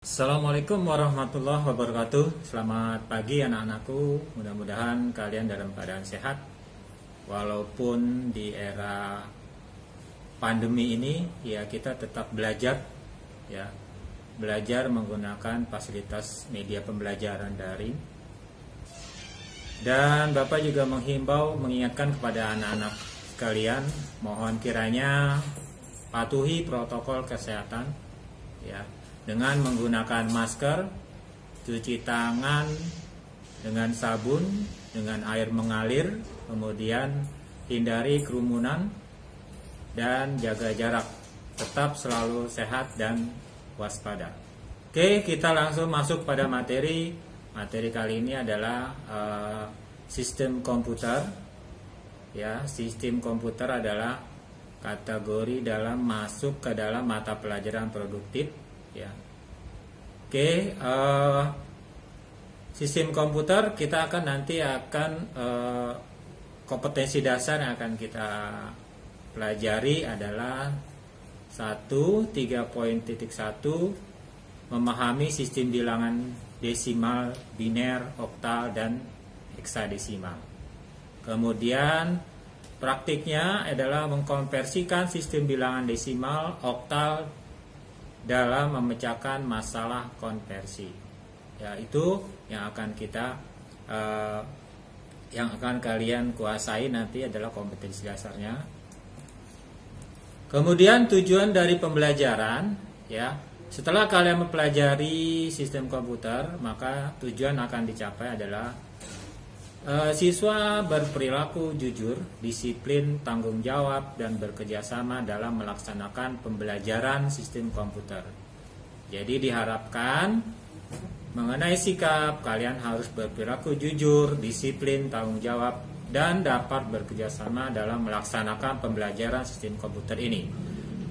Assalamualaikum warahmatullahi wabarakatuh. Selamat pagi anak-anakku. Mudah-mudahan kalian dalam keadaan sehat. Walaupun di era pandemi ini ya kita tetap belajar ya. Belajar menggunakan fasilitas media pembelajaran daring. Dan Bapak juga mengingatkan kepada anak-anak sekalian, mohon kiranya patuhi protokol kesehatan ya, dengan menggunakan masker, cuci tangan dengan sabun, dengan air mengalir, kemudian hindari kerumunan dan jaga jarak. Tetap selalu sehat dan waspada. Oke, kita langsung masuk pada materi. Materi kali ini adalah sistem komputer. Ya, sistem komputer adalah kategori dalam masuk ke dalam mata pelajaran produktif. Ya. Oke, sistem komputer kita nanti akan kompetensi dasar yang akan kita pelajari adalah 3.1 memahami sistem bilangan desimal, biner, oktal, dan heksadesimal. Kemudian praktiknya adalah mengkonversikan sistem bilangan desimal, oktal dalam memecahkan masalah konversi. Ya, itu yang akan kalian kuasai nanti adalah kompetensi dasarnya. Kemudian tujuan dari pembelajaran ya, setelah kalian mempelajari sistem komputer, maka tujuan akan dicapai adalah siswa berperilaku jujur, disiplin, tanggung jawab, dan bekerjasama dalam melaksanakan pembelajaran sistem komputer. Jadi diharapkan mengenai sikap, kalian harus berperilaku jujur, disiplin, tanggung jawab, dan dapat bekerjasama dalam melaksanakan pembelajaran sistem komputer ini.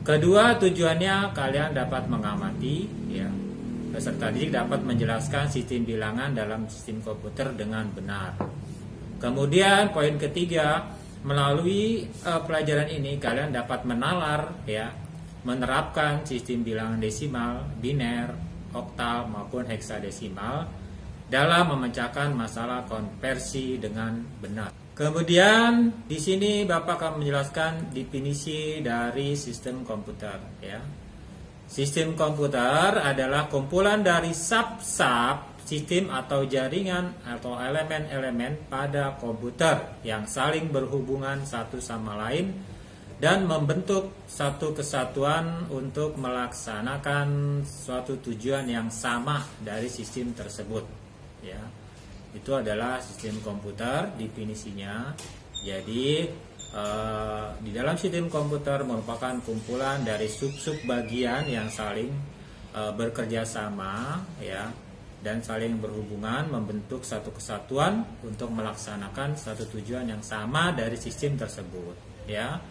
Kedua, tujuannya kalian dapat mengamati ya, peserta didik dapat menjelaskan sistem bilangan dalam sistem komputer dengan benar. Kemudian poin ketiga, melalui pelajaran ini kalian dapat menalar ya, menerapkan sistem bilangan desimal, biner, oktal maupun heksadesimal dalam memecahkan masalah konversi dengan benar. Kemudian di sini Bapak akan menjelaskan definisi dari sistem komputer ya. Sistem komputer adalah kumpulan dari sub-sub sistem atau jaringan atau elemen-elemen pada komputer yang saling berhubungan satu sama lain dan membentuk satu kesatuan untuk melaksanakan suatu tujuan yang sama dari sistem tersebut. Ya, itu adalah sistem komputer definisinya. Jadi di dalam sistem komputer merupakan kumpulan dari sub-sub bagian yang saling bekerja sama ya, dan saling berhubungan membentuk satu kesatuan untuk melaksanakan satu tujuan yang sama dari sistem tersebut ya.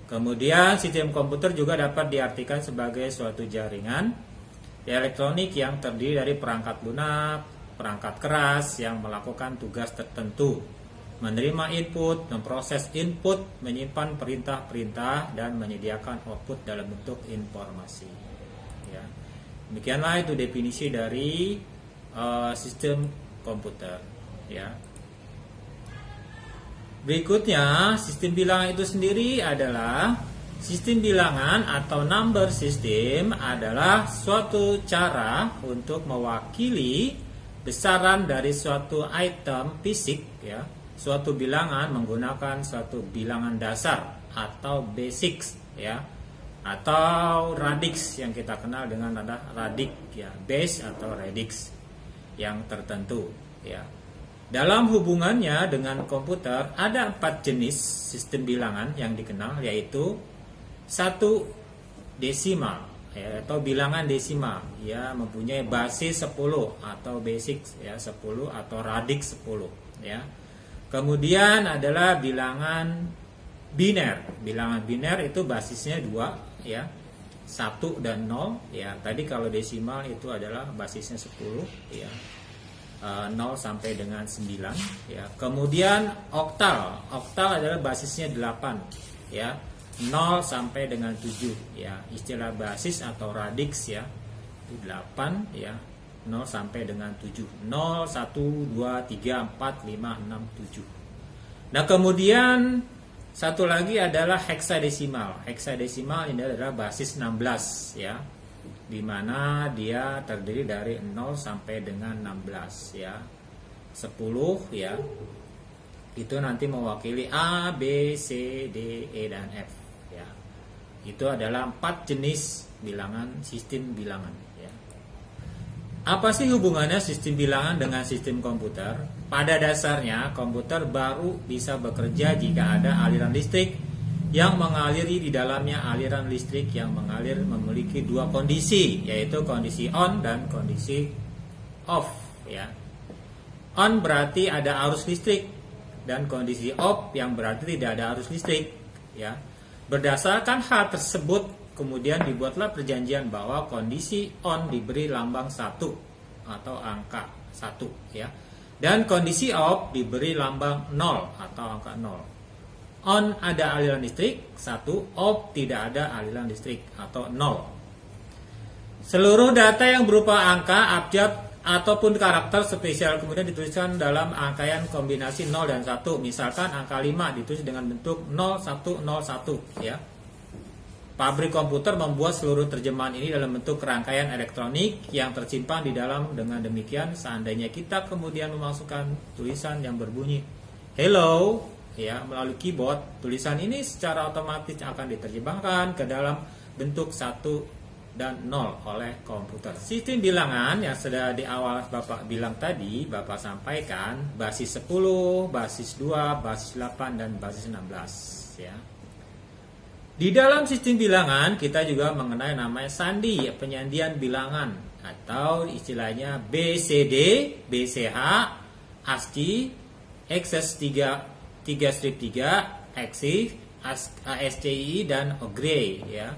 Kemudian sistem komputer juga dapat diartikan sebagai suatu jaringan elektronik yang terdiri dari perangkat lunak, perangkat keras yang melakukan tugas tertentu, menerima input, memproses input, menyimpan perintah-perintah, dan menyediakan output dalam bentuk informasi. Ya. Demikianlah itu definisi dari sistem komputer. Ya. Berikutnya, sistem bilangan itu sendiri adalah sistem bilangan atau number system adalah suatu cara untuk mewakili besaran dari suatu item fisik ya, suatu bilangan menggunakan suatu bilangan dasar atau basics ya, atau radix yang kita kenal dengan ada radix ya, base atau radix yang tertentu ya. Dalam hubungannya dengan komputer ada 4 jenis sistem bilangan yang dikenal, yaitu 1 desimal ya, atau bilangan desimal ya, mempunyai basis 10 atau basic ya 10 atau radix 10 ya. Kemudian adalah bilangan biner. Bilangan biner itu basisnya 2 ya, 1 dan 0 ya. Tadi kalau desimal itu adalah basisnya 10 ya, 0 sampai dengan 9 ya. Kemudian oktal. Oktal adalah basisnya 8 ya, 0 sampai dengan 7 ya. Istilah basis atau radix ya. Itu 8 ya. 0 sampai dengan 7. 0, 1, 2, 3, 4, 5, 6, 7. Nah, kemudian satu lagi adalah heksadesimal. Heksadesimal ini adalah basis 16 ya. Di mana dia terdiri dari 0 sampai dengan 16 ya. 10 ya. Itu nanti mewakili A, B, C, D, E dan F ya. Itu adalah 4 jenis bilangan, sistem bilangan ya. Apa sih hubungannya sistem bilangan dengan sistem komputer? Pada dasarnya komputer baru bisa bekerja jika ada aliran listrik yang mengaliri di dalamnya aliran listrik yang mengalir memiliki dua kondisi, yaitu kondisi on dan kondisi off ya. On berarti ada arus listrik dan kondisi off yang berarti tidak ada arus listrik ya. Berdasarkan hal tersebut kemudian dibuatlah perjanjian bahwa kondisi on diberi lambang 1 atau angka 1 ya. Dan kondisi off diberi lambang 0 atau angka 0. On ada aliran listrik 1, off tidak ada aliran listrik atau 0. Seluruh data yang berupa angka, abjad ataupun karakter spesial kemudian dituliskan dalam rangkaian kombinasi 0 dan 1. Misalkan angka 5 ditulis dengan bentuk 0101 ya. Pabrik komputer membuat seluruh terjemahan ini dalam bentuk rangkaian elektronik yang tersimpan di dalam. Dengan demikian, seandainya kita kemudian memasukkan tulisan yang berbunyi hello ya melalui keyboard, tulisan ini secara otomatis akan diterjemahkan ke dalam bentuk 1 dan 0 oleh komputer. Sistem bilangan yang sudah di awal Bapak bilang tadi, Bapak sampaikan basis 10, basis 2, basis 8 dan basis 16 ya. Di dalam sistem bilangan kita juga mengenai namanya sandi, penyandian bilangan atau istilahnya BCD, BCH, ASCII, XS3, 3-3, EXIF, ASCII dan OGRE ya.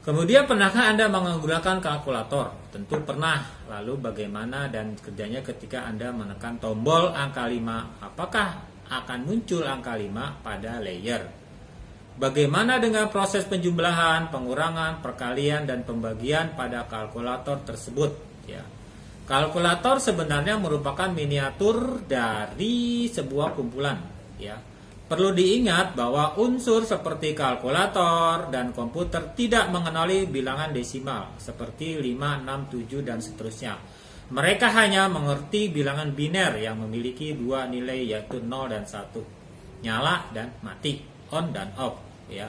Kemudian pernahkah Anda menggunakan kalkulator? Tentu pernah. Lalu bagaimana dan kerjanya ketika Anda menekan tombol angka 5? Apakah akan muncul angka 5 pada layer? Bagaimana dengan proses penjumlahan, pengurangan, perkalian, dan pembagian pada kalkulator tersebut? Ya. Kalkulator sebenarnya merupakan miniatur dari sebuah kumpulan. Ya. Perlu diingat bahwa unsur seperti kalkulator dan komputer tidak mengenali bilangan desimal, seperti 5, 6, 7, dan seterusnya. Mereka hanya mengerti bilangan biner yang memiliki dua nilai yaitu 0 dan 1. Nyala dan mati, on dan off. Ya,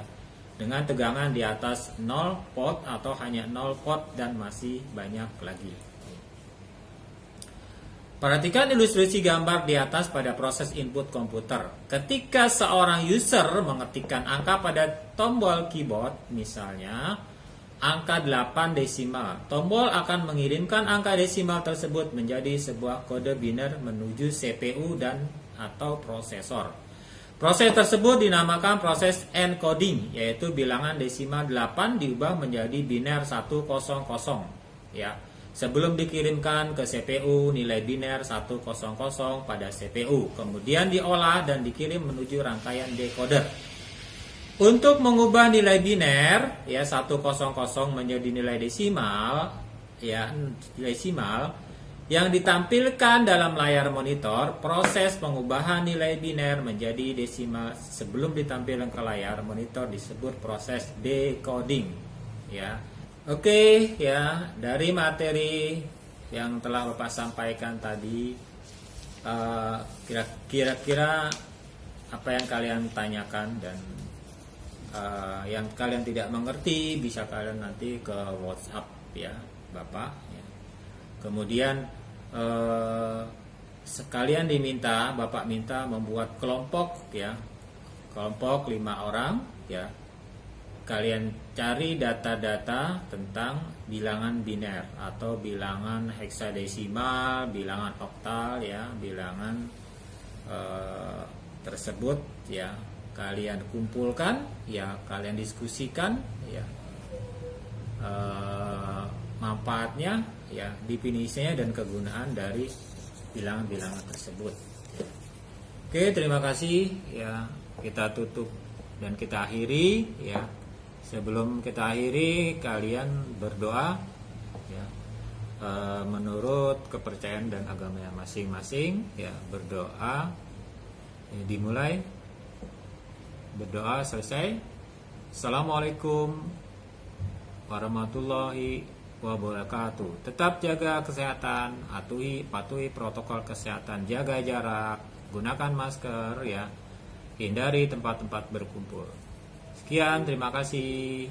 dengan tegangan di atas 0 volt atau hanya 0 volt dan masih banyak lagi. Perhatikan ilustrasi gambar di atas pada proses input komputer. Ketika seorang user mengetikkan angka pada tombol keyboard, misalnya angka 8 desimal, tombol akan mengirimkan angka desimal tersebut menjadi sebuah kode biner menuju CPU dan atau prosesor. Proses tersebut dinamakan proses encoding, yaitu bilangan desimal 8 diubah menjadi biner 100 ya. Sebelum dikirimkan ke CPU, nilai biner 100 pada CPU, kemudian diolah dan dikirim menuju rangkaian decoder. Untuk mengubah nilai biner ya 100 menjadi nilai desimal ya, desimal yang ditampilkan dalam layar monitor, proses pengubahan nilai biner menjadi desimal sebelum ditampilkan ke layar monitor disebut proses decoding ya. Oke ya, dari materi yang telah Bapak sampaikan tadi, kira-kira apa yang kalian tanyakan dan yang kalian tidak mengerti bisa kalian nanti ke WhatsApp ya Bapak ya. Kemudian sekalian diminta, Bapak minta membuat kelompok ya, kelompok 5 orang ya. Kalian cari data-data tentang bilangan biner atau bilangan heksadesimal, bilangan oktal ya, bilangan tersebut ya. Kalian kumpulkan ya, kalian diskusikan ya, manfaatnya ya, definisinya dan kegunaan dari bilangan-bilangan tersebut. Oke, terima kasih ya. Kita tutup dan kita akhiri ya. Sebelum kita akhiri, kalian berdoa menurut kepercayaan dan agamanya masing-masing, ya, berdoa. Dimulai, berdoa selesai. Assalamualaikum warahmatullahi wabarakatuh. Tetap jaga kesehatan, patuhi protokol kesehatan, jaga jarak, gunakan masker, ya, hindari tempat-tempat berkumpul. Sekian, terima kasih.